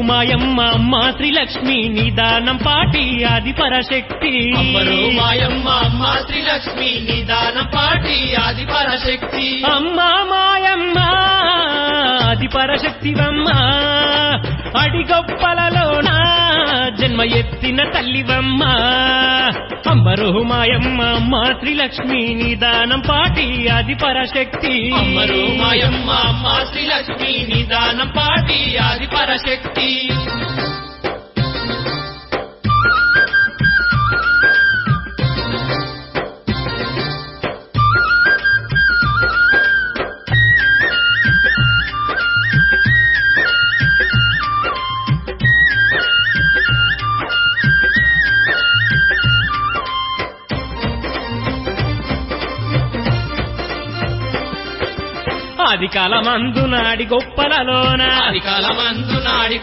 మాయమ్మ అమ్మ శ్రీలక్ష్మి నిదానం పాటి ఆది పరశక్తి. మాయమ్మ అమ్మ శ్రీలక్ష్మి నిదానం పాటి ఆది పరశక్తి. అమ్మ మాయమ్మ ఆది పరశక్తివమ్మ అడిగొప్పలలోన జన్మ ఎత్తిన తల్లివమ్మ. అంబరు మాయమ్మ అమ్మ శ్రీలక్ష్మి నిదానం పాటి ఆది పరశక్తి. మాయమ్మ అమ్మ శ్రీలక్ష్మి నిదానం పాటి ఆది పరశక్తి. ఆది కాలమందు నాడి గొప్పలలోన ఆది కాలమందు నాడి